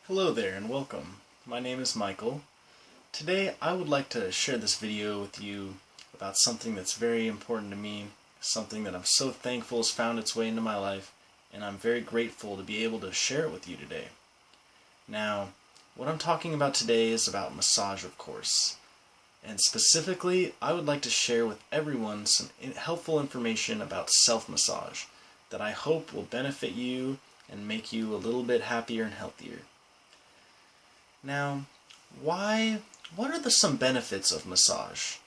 Hello there and welcome. My name is Michael. Today I would like to share this video with you about something that's very important to me, something that I'm so thankful has found its way into my life, and I'm very grateful to be able to share it with you today. Now, what I'm talking about today is about massage, of course. And specifically, I would like to share with everyone some helpful information about self-massage that I hope will benefit you and make you a little bit happier and healthier. Now, what are some benefits of massage?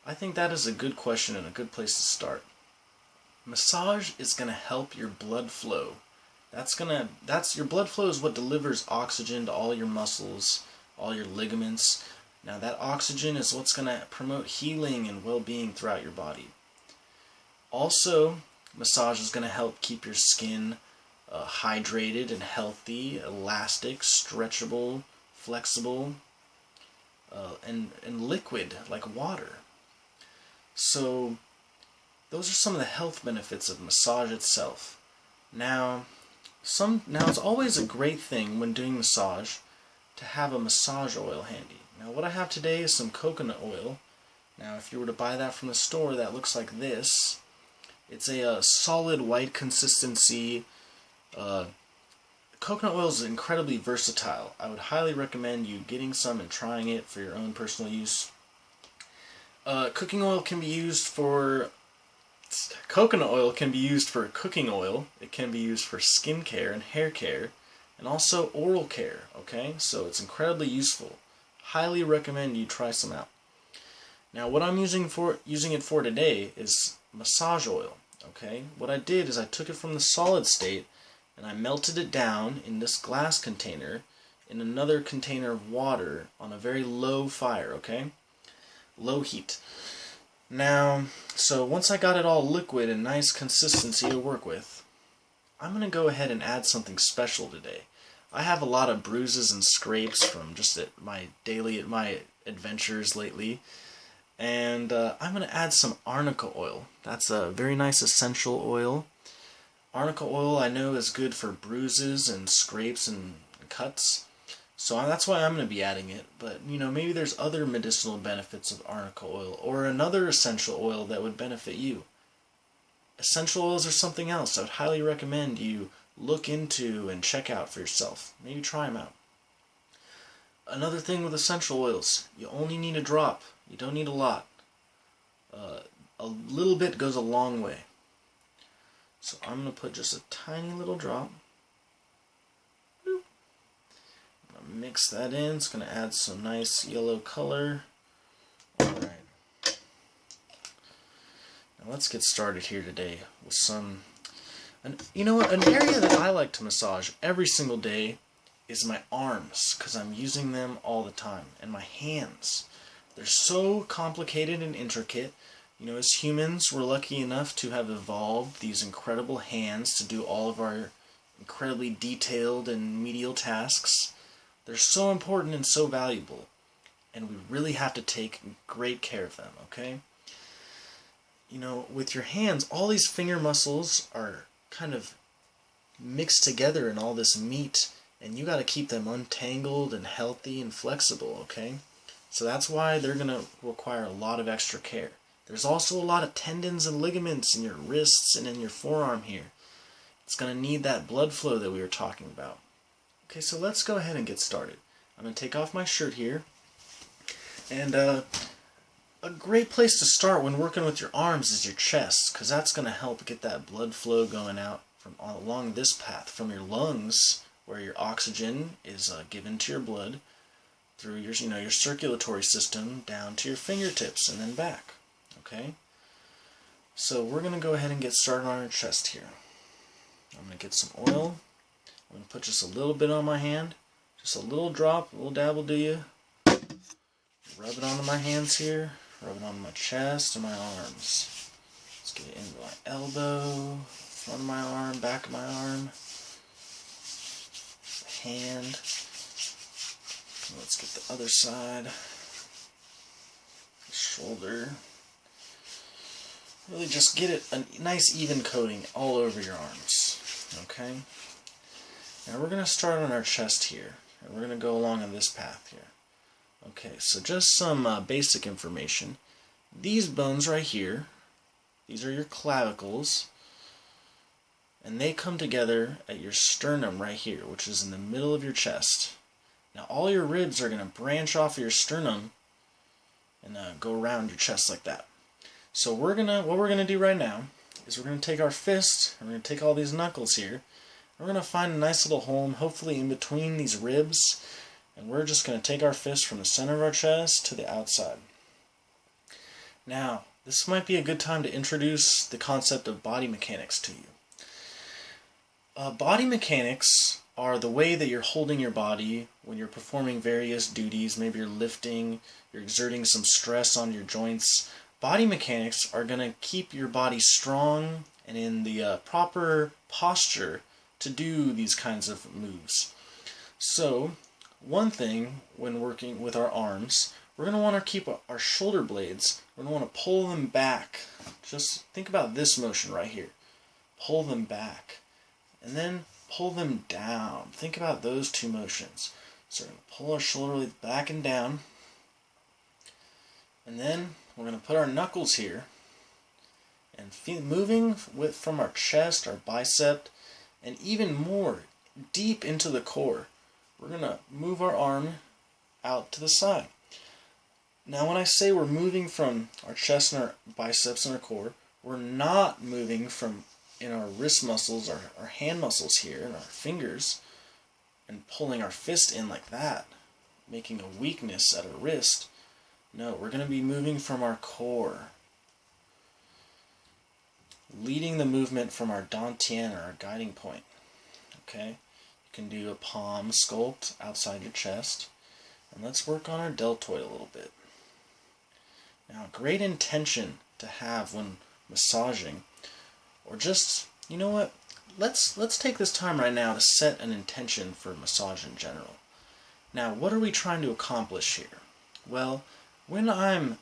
I think that is a good question and a good place to start. Massage is going to help your blood flow. Your blood flow is what delivers oxygen to all your muscles, all your ligaments. Now that oxygen is what's going to promote healing and well-being throughout your body. Also, massage is going to help keep your skin hydrated and healthy, elastic, stretchable, flexible, and liquid like water. So those are some of the health benefits of massage itself. Now it's always a great thing when doing massage to have a massage oil handy. Now what I have today is some coconut oil. Now if you were to buy that from the store, that looks like this. It's a solid white consistency. Coconut oil is incredibly versatile. I would highly recommend you getting some and trying it for your own personal use. Coconut oil can be used for cooking oil. It can be used for skin care and hair care, and also oral care. Okay, so it's incredibly useful. Highly recommend you try some out. Now, what I'm using it for today is massage oil. Okay, what I did is I took it from the solid state and I melted it down in this glass container in another container of water on a very low fire, okay? Low heat. Now, so once I got it all liquid and nice consistency to work with, I'm going to go ahead and add something special today. I have a lot of bruises and scrapes from just my adventures lately, and I'm going to add some arnica oil. That's a very nice essential oil. Arnica oil I know is good for bruises and scrapes and cuts, so that's why I'm going to be adding it. But maybe there's other medicinal benefits of arnica oil or another essential oil that would benefit you. Essential oils are something else I would highly recommend you look into and check out for yourself. Maybe try them out. Another thing with essential oils, you only need a drop. You don't need a lot. A little bit goes a long way. So I'm going to put just a tiny little drop. I'm going to mix that in. It's going to add some nice yellow color. Alright. Now let's get started here today with an area that I like to massage every single day is my arms, because I'm using them all the time, and my hands. They're so complicated and intricate. As humans, we're lucky enough to have evolved these incredible hands to do all of our incredibly detailed and medial tasks. They're so important and so valuable, and we really have to take great care of them, okay? With your hands, all these finger muscles are kind of mixed together in all this meat, and you got to keep them untangled and healthy and flexible, okay? So that's why they're going to require a lot of extra care. There's also a lot of tendons and ligaments in your wrists and in your forearm here. It's going to need that blood flow that we were talking about. Okay, so let's go ahead and get started. I'm going to take off my shirt here. And a great place to start when working with your arms is your chest, because that's going to help get that blood flow going out along this path from your lungs, where your oxygen is given to your blood, through your circulatory system down to your fingertips and then back. Okay, so we're going to go ahead and get started on our chest here. I'm going to get some oil. I'm going to put just a little bit on my hand. Just a little drop, a little dab will do you. Rub it onto my hands here. Rub it onto my chest and my arms. Let's get it into my elbow, front of my arm, back of my arm, hand. Let's get the other side. Shoulder. Really just get it a nice even coating all over your arms. Okay? Now we're going to start on our chest here. And we're going to go along on this path here. Okay, so just some basic information. These bones right here, these are your clavicles, and they come together at your sternum right here, which is in the middle of your chest. Now all your ribs are going to branch off of your sternum and go around your chest like that. So what we're gonna do right now is we're gonna take our fist, and we're gonna take all these knuckles here, and we're gonna find a nice little home, hopefully in between these ribs, and we're just gonna take our fist from the center of our chest to the outside. Now, this might be a good time to introduce the concept of body mechanics to you. Body mechanics are the way that you're holding your body when you're performing various duties. Maybe you're lifting, you're exerting some stress on your joints. Body mechanics are going to keep your body strong and in the proper posture to do these kinds of moves. So, one thing when working with our arms, we're going to want to keep our shoulder blades, we're going to want to pull them back. Just think about this motion right here. Pull them back. And then pull them down. Think about those two motions. So we're going to pull our shoulder blades back and down. And then we're going to put our knuckles here. And moving from our chest, our bicep, and even more deep into the core, we're going to move our arm out to the side. Now when I say we're moving from our chest and our biceps and our core, we're not moving from in our wrist muscles, our hand muscles here, and our fingers, and pulling our fist in like that, making a weakness at our wrist. No, we're going to be moving from our core, leading the movement from our dantian, or our guiding point. Okay, you can do a palm sculpt outside your chest, and let's work on our deltoid a little bit. Now, great intention to have when massaging. Or just, you know what, let's take this time right now to set an intention for massage in general. Now, what are we trying to accomplish here? Well, when I'm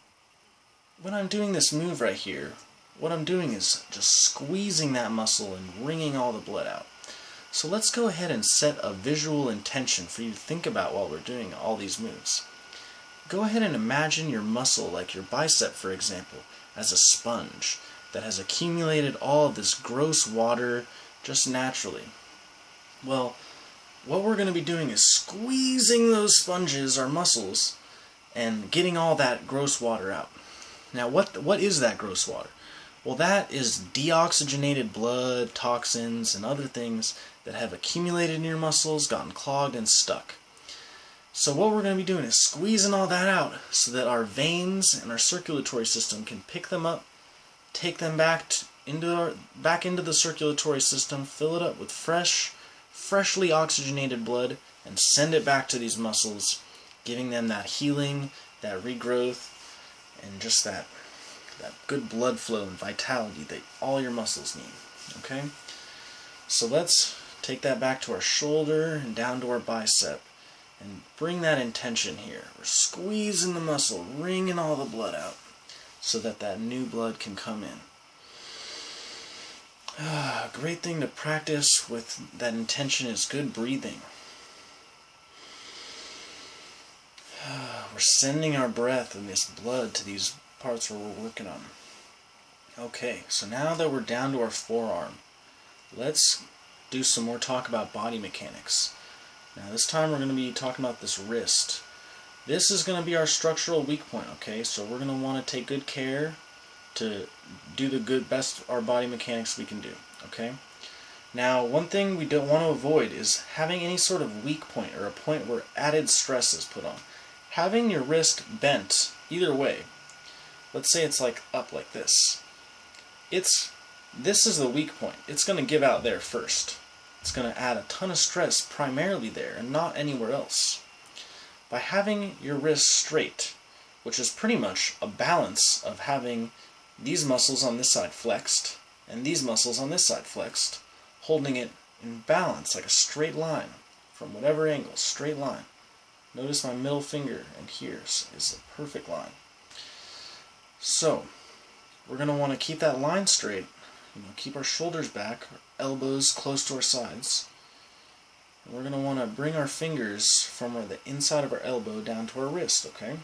doing this move right here, what I'm doing is just squeezing that muscle and wringing all the blood out. So let's go ahead and set a visual intention for you to think about while we're doing all these moves. Go ahead and imagine your muscle, like your bicep for example, as a sponge that has accumulated all of this gross water just naturally. Well, what we're going to be doing is squeezing those sponges, our muscles, and getting all that gross water out. Now, what is that gross water? Well, that is deoxygenated blood, toxins, and other things that have accumulated in your muscles, gotten clogged, and stuck. So what we're going to be doing is squeezing all that out so that our veins and our circulatory system can pick them up, take them back into the circulatory system, fill it up with freshly oxygenated blood, and send it back to these muscles, giving them that healing, that regrowth, and just that good blood flow and vitality that all your muscles need. Okay? So let's take that back to our shoulder and down to our bicep, and bring that intention here. We're squeezing the muscle, wringing all the blood out, so that new blood can come in. A great thing to practice with that intention is good breathing. We're sending our breath and this blood to these parts where we're working on. Okay, so now that we're down to our forearm, let's do some more talk about body mechanics. Now this time we're going to be talking about this wrist. This is going to be our structural weak point, okay? So we're going to want to take good care to do the best our body mechanics we can do, okay? Now, one thing we don't want to avoid is having any sort of weak point or a point where added stress is put on. Having your wrist bent either way, let's say it's like up like this. This is the weak point. It's going to give out there first. It's going to add a ton of stress primarily there and not anywhere else. By having your wrist straight, which is pretty much a balance of having these muscles on this side flexed and these muscles on this side flexed, holding it in balance like a straight line from whatever angle, straight line. Notice my middle finger and here is a perfect line. So we're going to want to keep that line straight, keep our shoulders back, our elbows close to our sides, And we're going to want to bring our fingers from the inside of our elbow down to our wrist, okay?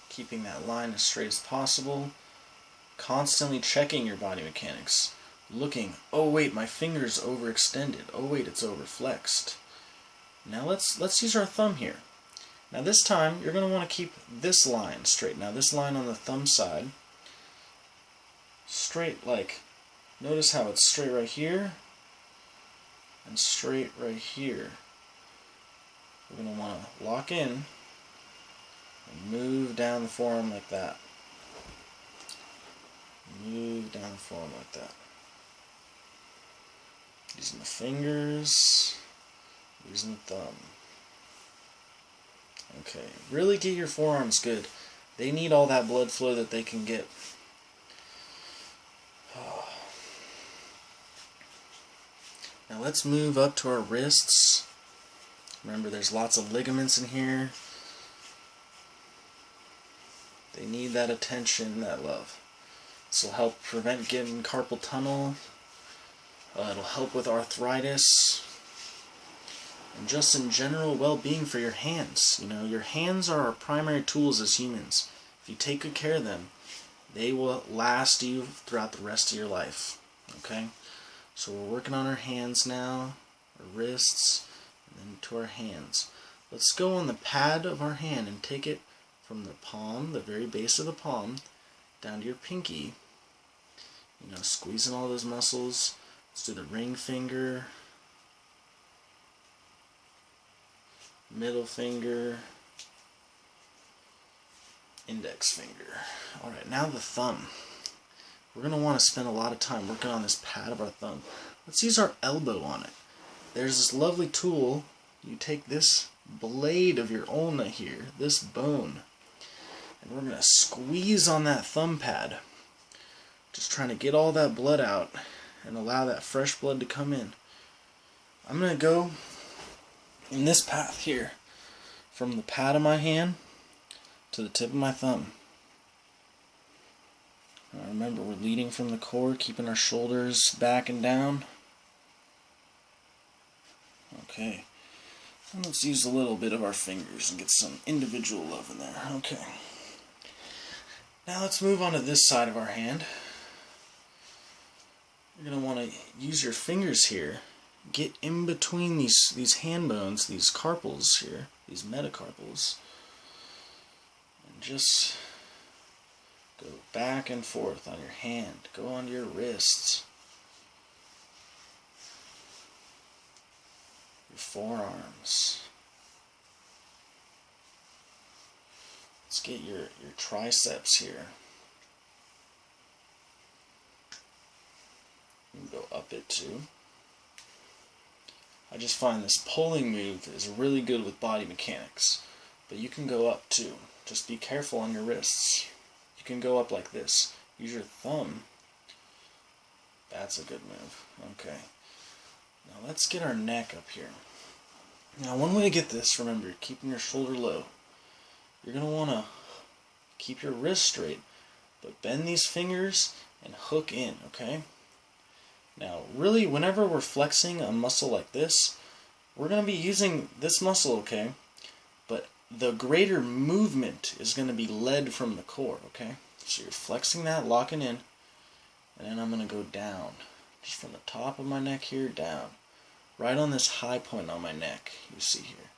Keeping that line as straight as possible. Constantly checking your body mechanics. Looking, oh wait, my finger's overextended. Oh wait, it's overflexed. Now let's use our thumb here. Now this time, you're going to want to keep this line straight. Now this line on the thumb side, straight like, notice how it's straight right here, and straight right here. We're going to want to lock in, and move down the forearm like that. Move down the forearm like that. Using the fingers, using the thumb. Okay, really get your forearms good. They need all that blood flow that they can get. Now let's move up to our wrists. Remember, there's lots of ligaments in here. They need that attention, that love. This will help prevent getting carpal tunnel. It'll help with arthritis. And just in general well-being for your hands. You know, your hands are our primary tools as humans. If you take good care of them, they will last you throughout the rest of your life. Okay? So we're working on our hands now, our wrists, and then to our hands. Let's go on the pad of our hand and take it from the palm, the very base of the palm, down to your pinky. You know, squeezing all those muscles. Let's do the ring finger, middle finger, index finger. Alright, now the thumb. We're going to want to spend a lot of time working on this pad of our thumb. Let's use our elbow on it. There's this lovely tool. You take this blade of your ulna here, this bone, and we're going to squeeze on that thumb pad. Just trying to get all that blood out and allow that fresh blood to come in. I'm going to go in this path here, from the pad of my hand to the tip of my thumb. Now remember, we're leading from the core, keeping our shoulders back and down. Okay. And let's use a little bit of our fingers and get some individual love in there. Okay. Now let's move on to this side of our hand. You're going to want to use your fingers here. Get in between these hand bones, these carpals here, these metacarpals, and just go back and forth on your hand. Go onto your wrists, your forearms. Let's get your triceps here. You can go up it too. I just find this pulling move is really good with body mechanics, but you can go up too. Just be careful on your wrists. You can go up like this. Use your thumb. That's a good move. Okay. Now let's get our neck up here. Now one way to get this, remember, keeping your shoulder low. You're going to want to keep your wrist straight, but bend these fingers and hook in, okay? Now, really, whenever we're flexing a muscle like this, we're going to be using this muscle, okay? But the greater movement is going to be led from the core, okay? So you're flexing that, locking in, and then I'm going to go down. Just from the top of my neck here, down. Right on this high point on my neck, you see here.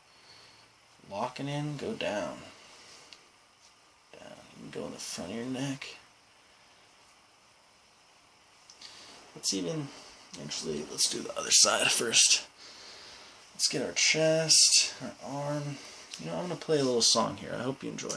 Locking in, go down. Down. You can go in the front of your neck. Let's do the other side first. Let's get our chest, our arm. You know, I'm going to play a little song here. I hope you enjoy.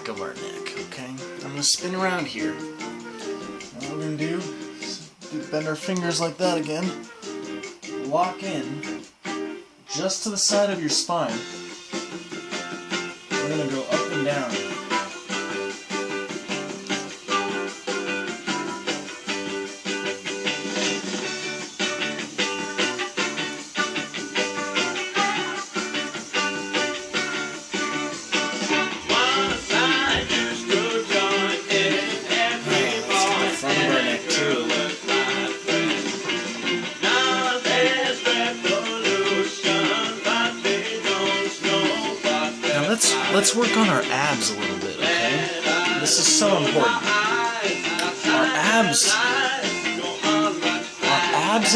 back of our neck, okay? I'm going to spin around here. And what we're going to do is bend our fingers like that again. Lock in just to the side of your spine. We're going to go up and down. Let's work on our abs a little bit, okay? This is so important. Our abs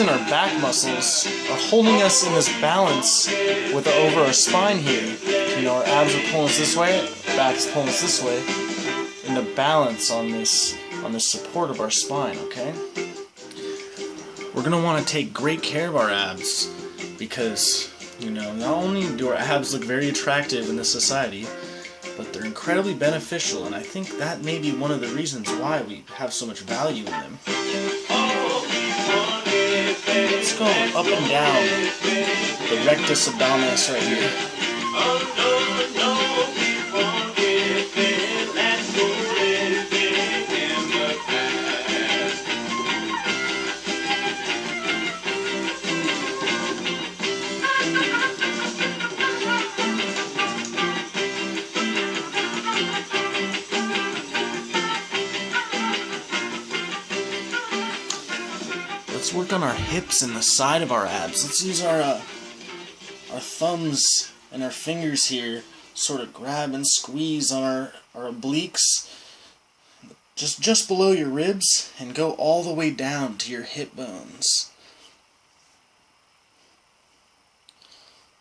and our back muscles are holding us in this balance with over our spine here. You know, our abs are pulling us this way, back's pulling us this way, in the balance on this support of our spine, okay? We're gonna want to take great care of our abs because, you know, not only do our abs look very attractive in this society, but they're incredibly beneficial, and I think that may be one of the reasons why we have so much value in them. Let's go up and down the rectus abdominis right here. Let's work on our hips and the side of our abs. Let's use our thumbs and our fingers here, sort of grab and squeeze on our obliques, just below your ribs, and go all the way down to your hip bones.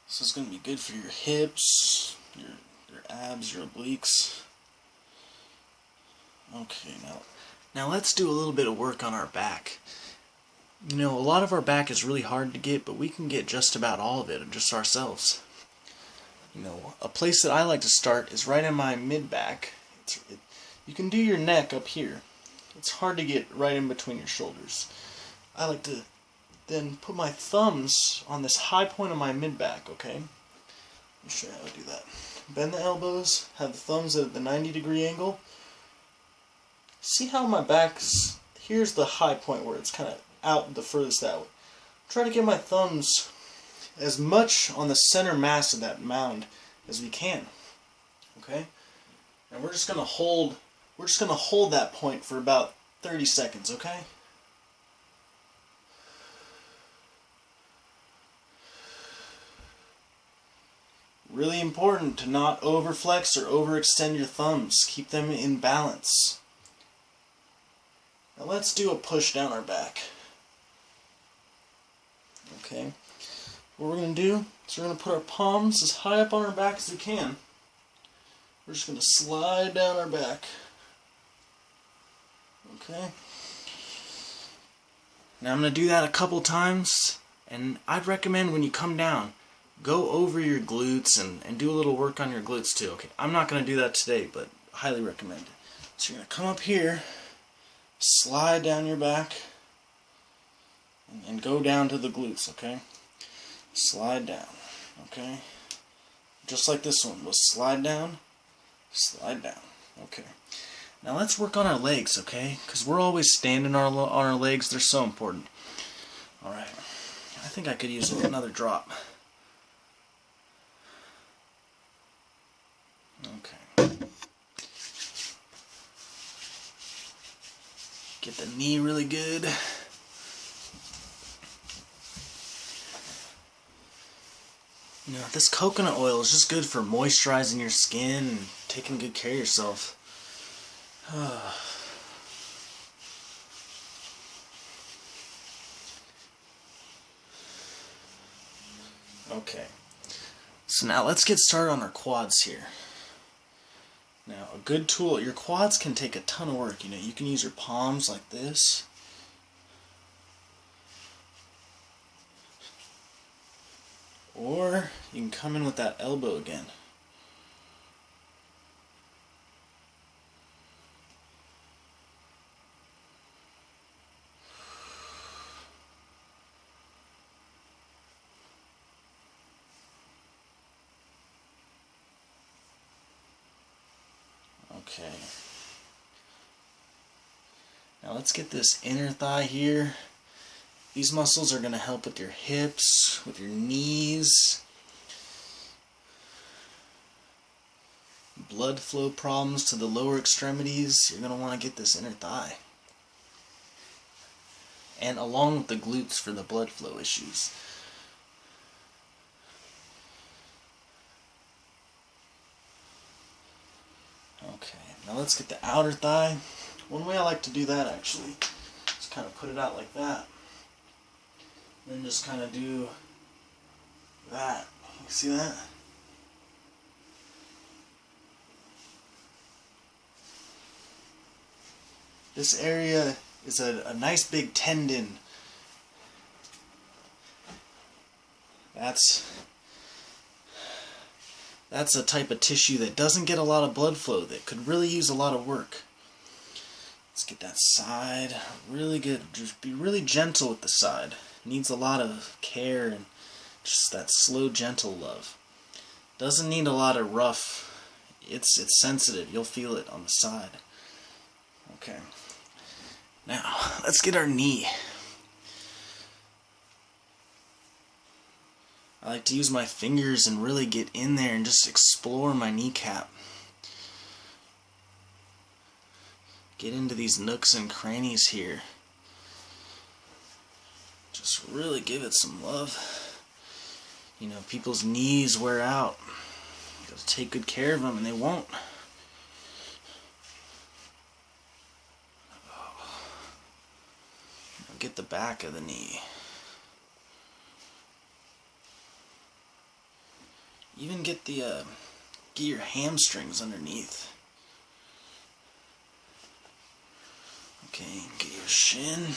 This is going to be good for your hips, your abs, your obliques. Okay, now let's do a little bit of work on our back. You know, a lot of our back is really hard to get, but we can get just about all of it just ourselves. You know, a place that I like to start is right in my mid-back. You can do your neck up here. It's hard to get right in between your shoulders. I like to then put my thumbs on this high point of my mid-back, okay? Let me show you how to do that. Bend the elbows, have the thumbs at the 90-degree angle. See how my back's, here's the high point where it's kind of out the furthest that way. Try to get my thumbs as much on the center mass of that mound as we can. Okay? And we're just gonna hold that point for about 30 seconds, okay? Really important to not overflex or overextend your thumbs. Keep them in balance. Now let's do a push down our back. Okay, what we're going to do is we're going to put our palms as high up on our back as we can. We're just going to slide down our back. Okay. Now I'm going to do that a couple times, and I'd recommend when you come down, go over your glutes and do a little work on your glutes too. Okay, I'm not going to do that today, but highly recommend it. So you're going to come up here, slide down your back, and go down to the glutes, okay? Slide down, okay? Just like this one. We'll slide down, okay? Now let's work on our legs, okay? Because we're always standing on our legs. They're so important. Alright, I think I could use another drop. Okay. Get the knee really good. You know, this coconut oil is just good for moisturizing your skin and taking good care of yourself. Okay. So now let's get started on our quads here. Now, a good tool, your quads can take a ton of work. You know, you can use your palms like this. Or you can come in with that elbow again. Okay. Now let's get this inner thigh here. These muscles are going to help with your hips, with your knees, blood flow problems to the lower extremities. You're going to want to get this inner thigh. And along with the glutes for the blood flow issues. Okay, now let's get the outer thigh. One way I like to do that actually is kind of put it out like that. Then just kind of do that. You see that? This area is a nice big tendon. That's a type of tissue that doesn't get a lot of blood flow, that could really use a lot of work. Let's get that side really good. Just be really gentle with the side. Needs a lot of care and just that slow, gentle love. Doesn't need a lot of rough. It's sensitive. You'll feel it on the side. Okay. Now, let's get our knee. I like to use my fingers and really get in there and just explore my kneecap. Get into these nooks and crannies here. Just really give it some love. You know, people's knees wear out. You gotta take good care of them, and they won't. Now get the back of the knee. Even get your hamstrings underneath. Okay, get your shin.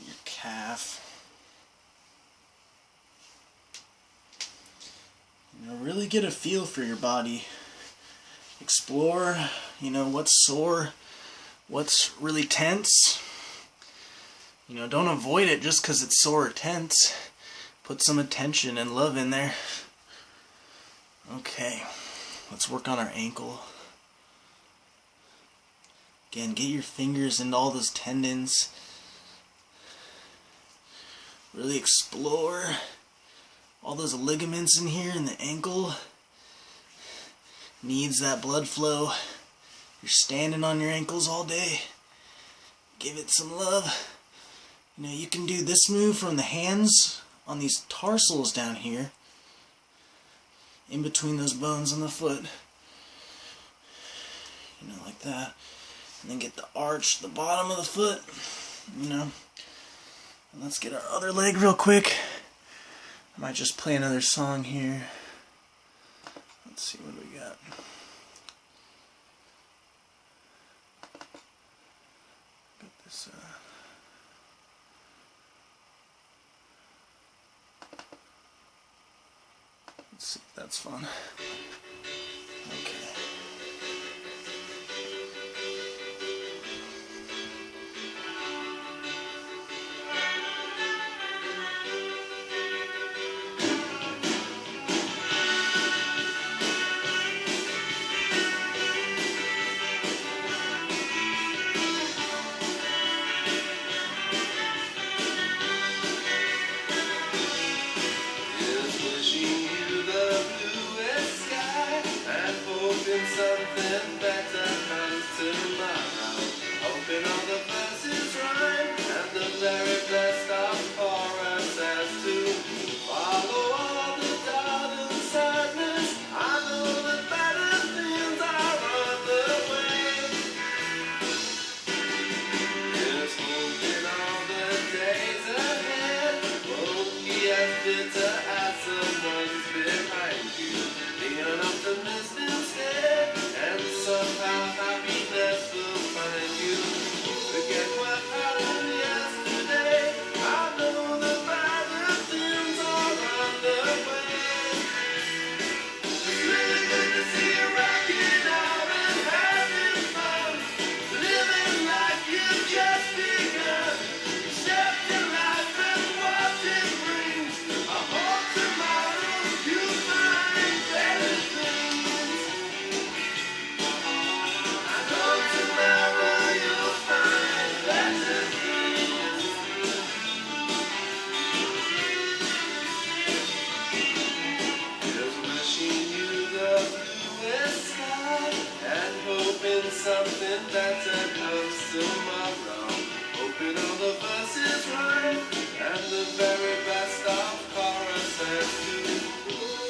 Your calf. You know, really get a feel for your body. Explore, you know, what's sore, what's really tense. You know, don't avoid it just because it's sore or tense. Put some attention and love in there. Okay, let's work on our ankle. Again, get your fingers into all those tendons. Really explore all those ligaments in here in the ankle. Needs that blood flow. You're standing on your ankles all day. Give it some love. You know, you can do this move from the hands on these tarsals down here, in between those bones on the foot. You know, like that. And then get the arch, the bottom of the foot. You know. And let's get our other leg real quick. I might just play another song here. Let's see what we got. Got this, let's see if that's fun. Okay. something better comes tomorrow. Hoping all the verses rhyme and the very best of choruses too.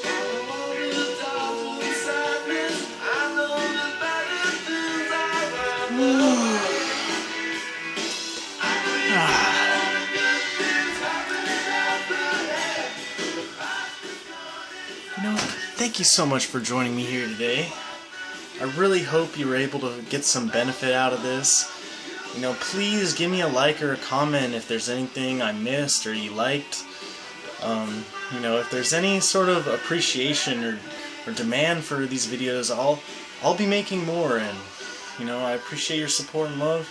Follow all the doubtful sadness. I know the better things are around the way. I know you got all the good things happening up ahead. The past is gone. You know, thank you so much for joining me here today. I really hope you were able to get some benefit out of this. You know, please give me a like or a comment if there's anything I missed or you liked. You know, if there's any sort of appreciation or demand for these videos, I'll be making more. And you know, I appreciate your support and love.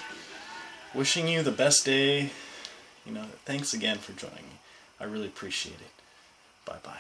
Wishing you the best day. You know, thanks again for joining me. I really appreciate it. Bye bye.